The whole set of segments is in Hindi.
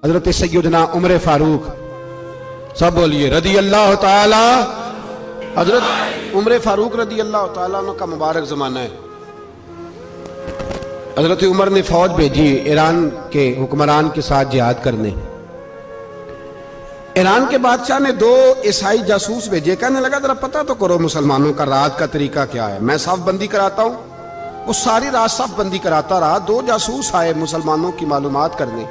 हजरत सैयदना उमर फारूक, सब बोलिए रदी अल्लाह ताला। हजरत उमर फारूक रदी अल्लाह ताला का मुबारक जमाना है। हजरत उमर ने फौज भेजी ईरान के हुक्मरान के साथ जिहाद करने। ईरान के बादशाह ने 2 ईसाई जासूस भेजे। कहने लगा जरा पता तो करो मुसलमानों का रात का तरीका क्या है, मैं साफ बंदी कराता हूं। वो सारी रात साफ बंदी कराता रहा। 2 जासूस आए मुसलमानों की मालूमात करने।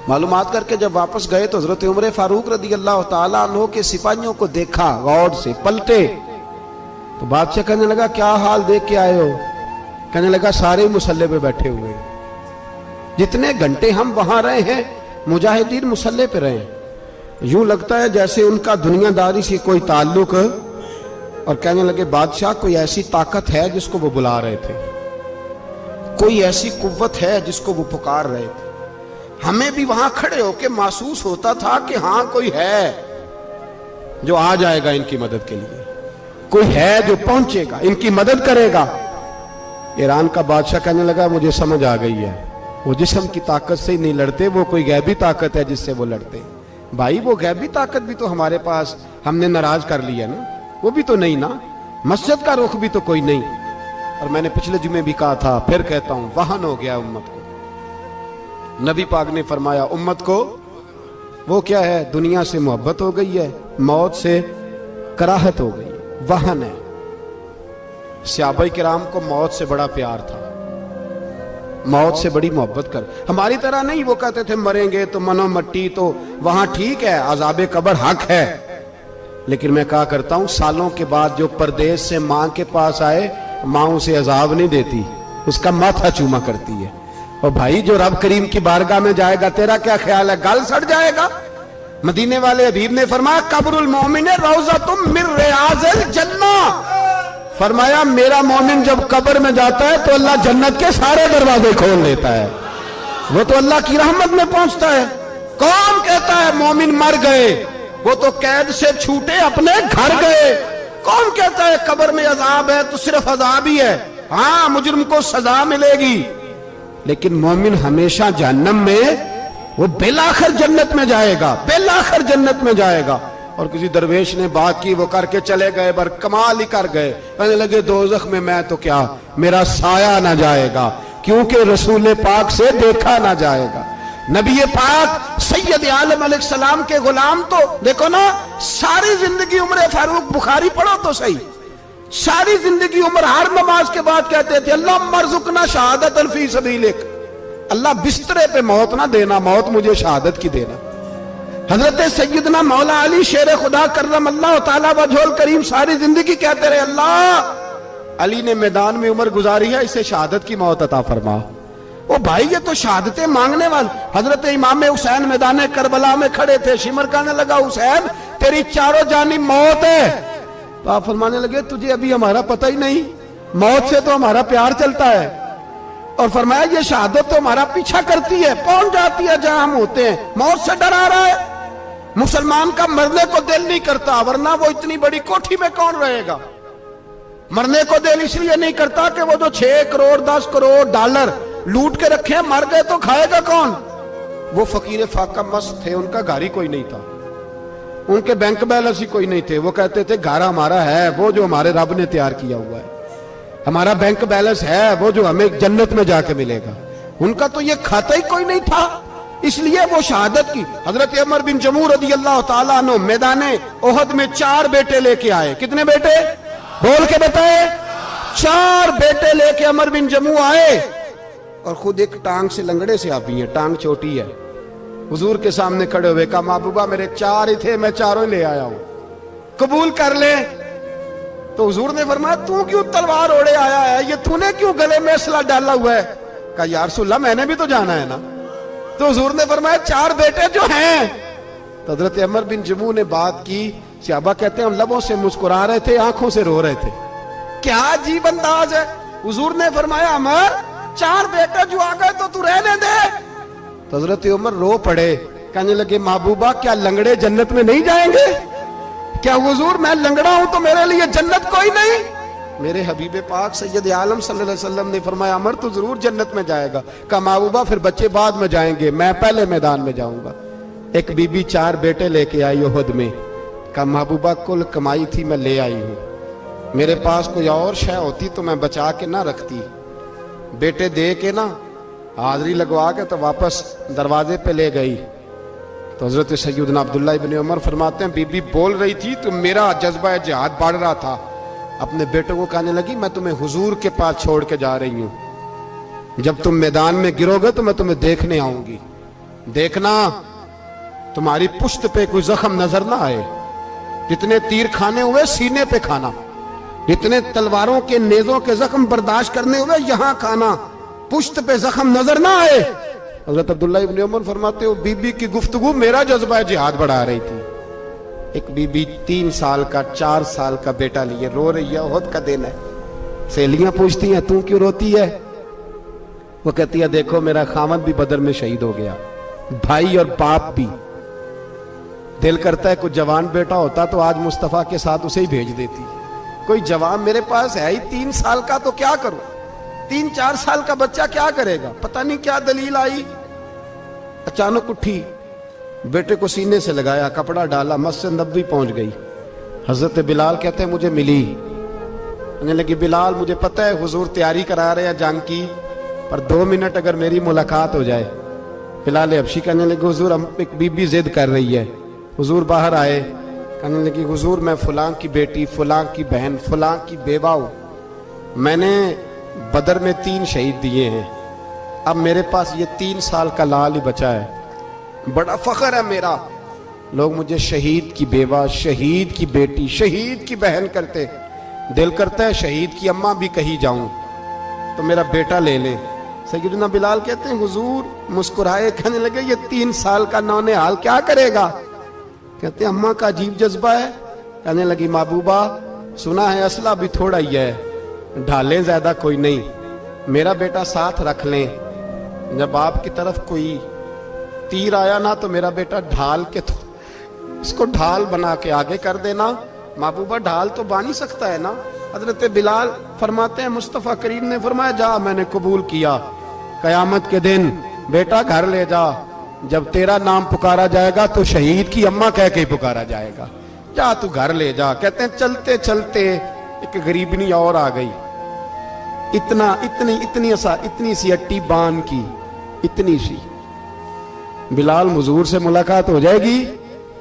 मालूमात करके जब वापस गए तो हजरत उमर फारूक रदी अल्लाह ताला अन्हु के सिपाहियों को देखा, गौर से पलटे। तो बादशाह कहने लगा क्या हाल देख के आए हो? कहने लगा सारे मुसल्ले पे बैठे हुए, जितने घंटे हम वहां रहे हैं मुजाहिदीन मुसल्ले पे रहे हैं। यूं लगता है जैसे उनका दुनियादारी से कोई ताल्लुक। और कहने लगे बादशाह कोई ऐसी ताकत है जिसको वो बुला रहे थे, कोई ऐसी कुव्वत है जिसको वो पुकार रहे थे। हमें भी वहां खड़े होकर महसूस होता था कि हाँ कोई है जो आ जाएगा इनकी मदद के लिए, कोई है जो पहुंचेगा इनकी मदद करेगा। ईरान का बादशाह कहने लगा मुझे समझ आ गई है, वो जिस्म की ताकत से ही नहीं लड़ते, वो कोई गैबी ताकत है जिससे वो लड़ते। भाई वो गैबी ताकत भी तो हमारे पास हमने नाराज कर लिया ना, वो भी तो नहीं ना, मस्जिद का रुख भी तो कोई नहीं। और मैंने पिछले जुमे भी कहा था, फिर कहता हूं, वाहन हो गया उम्मत को। नबी पाक ने फरमाया उम्मत को वो क्या है, दुनिया से मोहब्बत हो गई है, मौत से कराहत हो गई, वाहन है। सहाबा किराम को मौत से बड़ा प्यार था, मौत से बड़ी मोहब्बत कर। हमारी तरह नहीं, वो कहते थे मरेंगे तो मनो मट्टी, तो वहां ठीक है अज़ाबे कब्र हक है। लेकिन मैं कहा करता हूं सालों के बाद जो परदेश से मां के पास आए, मां उसे अजाब नहीं देती, उसका माथा चूमा करती है। और भाई जो रब करीम की बारगाह में जाएगा, तेरा क्या ख्याल है, गल सड़ जाएगा? मदीने वाले हबीब ने फरमाया कब्रुल मोमिन रौज़तुम मिन रियाज़िल जन्ना। फरमाया मेरा मोमिन जब कब्र में जाता है तो अल्लाह जन्नत के सारे दरवाजे खोल लेता है, वो तो अल्लाह की रहमत में पहुंचता है। कौन कहता है मोमिन मर गए, वो तो कैद से छूटे अपने घर गए। कौन कहता है कब्र में अजाब है तो सिर्फ अजाब ही है, हाँ मुजरिम को सजा मिलेगी, लेकिन मोमिन हमेशा जहन्नम में, वो बेलाखिर जन्नत में जाएगा, बेलाखिर जन्नत में जाएगा। और किसी दरवेश ने बात की, वो करके चले गए, पर कमाल ही कर गए। कहने लगे दोज़ख में मैं तो क्या, मेरा साया ना जाएगा, क्योंकि रसूल पाक से देखा ना जाएगा। नबी पाक सैयद आलम अलैहिस्सलाम के गुलाम तो देखो ना, सारी जिंदगी उमर फारूक, बुखारी पढ़ो तो सही, सारी जिंदगी उम्र हर नमाज के बाद कहते थे अल्लाह मरजुकना शहादतन फी सबीलिक, अल्लाह बिस्तरे पे मौत ना देना, मौत मुझे शहादत की देना। हजरत सैयदना मौला अली शेर खुदा करम अल्लाह ताला वजहुल करीम सारी जिंदगी कहते रहे अल्लाह, अली ने मैदान में उम्र गुजारी है, इसे शहादत की मौत अता फरमा। ओ भाई ये तो शहादतें मांगने वाले। हजरत इमाम हुसैन मैदान करबला में खड़े थे, शिमर कहने लगा हुसैन तेरी चारों जानी मौत है। तो आप फरमाने लगे तुझे अभी हमारा पता ही नहीं, मौत से तो हमारा प्यार चलता है। और फरमाया ये शहादत तो हमारा पीछा करती है, पहुंच जाती है जहां हम होते हैं, मौत से डरा रहा है। मुसलमान का मरने को दिल नहीं करता, वरना वो इतनी बड़ी कोठी में कौन रहेगा। मरने को दिल इसलिए नहीं करता कि वो जो 6 करोड़ 10 करोड़ डॉलर लूट के रखे, मर गए तो खाएगा कौन। वो फकीर फाका मस्त थे, उनका घर ही कोई नहीं था, उनके बैंक बैलेंस ही कोई नहीं थे। वो कहते थे घर हमारा है वो जो हमारे रब ने तैयार किया हुआ है, हमारा बैंक बैलेंस है वो जो हमें जन्नत में जाके मिलेगा। उनका तो ये खाता ही कोई नहीं था, इसलिए वो शहादत की। हजरत उमर बिन जमू रदी अल्लाह ताला अन्हु मैदाने ओहद में 4 बेटे लेके आए। कितने बेटे बोल के बताए? 4 बेटे लेके उमर बिन जमू आए, और खुद एक टांग से लंगड़े से आप ही है, टांग छोटी है। हुजूर के सामने खड़े हुए कहा महबूबा मेरे 4 ही थे, मैं 4 ले आया हूं, कबूल कर ले। तो हुजूर ने फरमाया तू क्यों तलवार ओढ़े आया है, ये तूने क्यों गले में असला डाला हुआ है? कहा या रसूलल्लाह मैंने भी तो जाना है ना। तो हुजूर ने फरमाया 4 बेटे जो हैं। तो हजरत उमर बिन जमू ने बात की, सहाबा कहते हैं हम लबों से मुस्कुरा रहे थे, आंखों से रो रहे थे, क्या अजीब अंदाज है। हुजूर ने फरमाया उमर 4 बेटे जो आ गए तो तू रहने दे। तो हजरत उमर रो पड़े, कहने लगे महबूबा क्या लंगड़े जन्नत में नहीं जाएंगे? क्या हुजूर मैं लंगड़ा हूं तो मेरे लिए जन्नत कोई नहीं? मेरे हबीब पाक सैयद आलम सल्लल्लाहु अलैहि वसल्लम ने फरमाया अमर तो जरूर जन्नत में जाएगा। कहा महबूबा फिर बच्चे बाद में जाएंगे, मैं पहले मैदान में जाऊंगा। एक बीबी 4 बेटे लेके आई उहद में। कहा महबूबा कुल कमाई थी मैं ले आई हूं, मेरे पास कोई और शय होती तो मैं बचा के ना रखती। बेटे दे के ना हाजिरी लगवा के तो वापस दरवाजे पे ले गई। तो हजरत सैयदना अब्दुल्लाह इब्न उमर फरमाते हैं बीबी बोल रही थी तो मेरा जज्बा जिहाद बढ़ रहा था। अपने बेटों को कहने लगी मैं तुम्हें हुजूर के पास छोड़ के जा रही हूं, जब तुम मैदान में गिरोगे तो मैं तुम्हें देखने आऊंगी, देखना तुम्हारी पुश्त पे कोई जख्म नजर ना आए। जितने तीर खाने हुए सीने पे खाना, जितने तलवारों के नेजों के जख्म बर्दाश्त करने हुए यहां खाना, पुश्त पे जख्म नजर ना आए। हजरत अब्दुल्ला इब्न उमर फरमाते हो बीबी की गुफ्तगू मेरा जज्बा जिहाद बढ़ा रही थी। एक बीबी 3 साल का 4 साल का बेटा लिए रो रही है, उहद का दिन है। सहेलियां पूछती हैं तू क्यों रोती है? वो कहती है देखो मेरा खामद भी बदर में शहीद हो गया, भाई और बाप भी। दिल करता है कोई जवान बेटा होता तो आज मुस्तफा के साथ उसे ही भेज देती। कोई जवान मेरे पास है ही 3 साल का, तो क्या करूं? 3-4 साल का बच्चा क्या करेगा? पता नहीं क्या दलील आई, अचानक उठी, बेटे को सीने से लगाया, कपड़ा डाला, मस्जिद नबवी पहुंच गई। हजरत बिलाल कहते हैं मुझे मिली, कहने लगी बिलाल मुझे पता है हुजूर तैयारी करा रहे हैं जंग की, पर 2 मिनट अगर मेरी मुलाकात हो जाए। बिलाल हबशी कहने लगे हुजूर हम एक बीबी जिद कर रही है। हुजूर बाहर आए, कहने लगी हुजूर मैं फलां की बेटी, फलां की बहन, फलां की बेवा हूं, मैंने बदर में 3 शहीद दिए हैं, अब मेरे पास ये 3 साल का लाल ही बचा है, बड़ा फख्र है मेरा। लोग मुझे शहीद की बेवा, शहीद की बेटी, शहीद की बहन करते। दिल करता है शहीद की अम्मा भी कही जाऊं तो मेरा बेटा ले ले। सैयदना बिलाल कहते हैं हुजूर मुस्कुराए, कहने लगे ये 3 साल का नौनिहाल क्या करेगा? कहते अम्मा का अजीब जज्बा है। कहने लगी महबूबा सुना है असला भी थोड़ा ही है, ढालें ज्यादा कोई नहीं, मेरा बेटा साथ रख लें, जब आपकी तरफ कोई तीर आया ना तो मेरा बेटा ढाल के तो इसको ढाल बना के आगे कर देना। महबूबा ढाल तो बांध ही सकता है ना। हजरत बिलाल फरमाते हैं मुस्तफ़ा करीम ने फरमाया जा मैंने कबूल किया, कयामत के दिन बेटा घर ले जा, जब तेरा नाम पुकारा जाएगा तो शहीद की अम्मा कह के पुकारा जाएगा, जा तू घर ले जा। कहते हैं चलते चलते एक गरीबनी और आ गई, इतनी सी अट्टी बान की, इतनी सी। बिलाल हुजूर से मुलाकात हो जाएगी।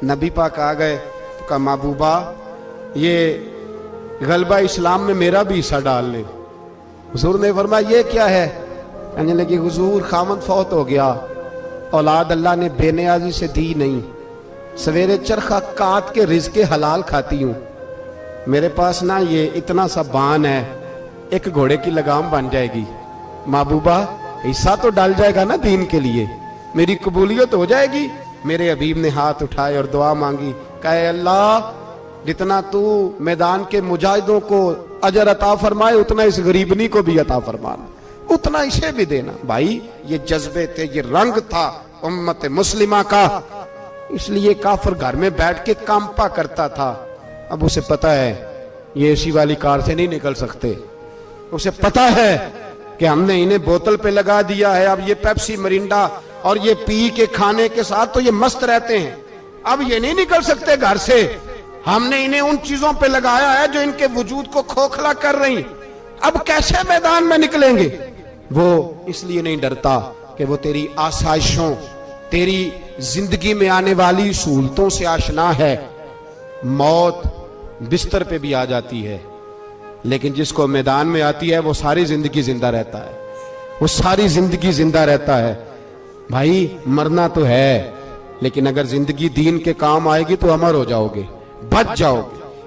नबी पाक आ गए तो कहा महबूबा ये गलबा इस्लाम में मेरा भी हिस्सा डाल ले। हुजूर ने फरमाया ये क्या है? कहने लगी हुजूर खामद फौत हो गया, औलाद अल्लाह ने बेनियाजी से दी नहीं, सवेरे चरखा काट के रिज़्क़े हलाल खाती हूँ, मेरे पास ना ये इतना सा बान है, एक घोड़े की लगाम बन जाएगी। महबूबा हिस्सा तो डाल जाएगा ना दीन के लिए, मेरी कबूलियत हो जाएगी। मेरे हबीब ने हाथ उठाए और दुआ मांगी, कहे अल्लाह जितना तू मैदान के मुजाहिदों को अजर अता फरमाए उतना इस गरीबनी को भी अता फरमाना, उतना इसे भी देना। भाई ये जज्बे थे, ये रंग था उम्मत मुस्लिमा का, इसलिए काफिर घर में बैठ के कांपा करता था। अब उसे पता है ये एसी वाली कार से नहीं निकल सकते, उसे पता है कि हमने इन्हें बोतल पे लगा दिया है, अब ये पेप्सी मरिंडा और ये पी के खाने के साथ तो ये मस्त रहते हैं, अब ये नहीं निकल सकते घर से, हमने इन्हें उन चीजों पे लगाया है जो इनके वजूद को खोखला कर रही, अब कैसे मैदान में निकलेंगे? वो इसलिए नहीं डरता कि वो तेरी आसाइशों, तेरी जिंदगी में आने वाली सहूलतों से आशना है। मौत बिस्तर पे भी आ जाती है, लेकिन जिसको मैदान में आती है वो सारी जिंदगी जिंदा रहता है, वो सारी जिंदगी जिंदा रहता है। भाई मरना तो है, लेकिन अगर जिंदगी दीन के काम आएगी तो अमर हो जाओगे, बच जाओगे।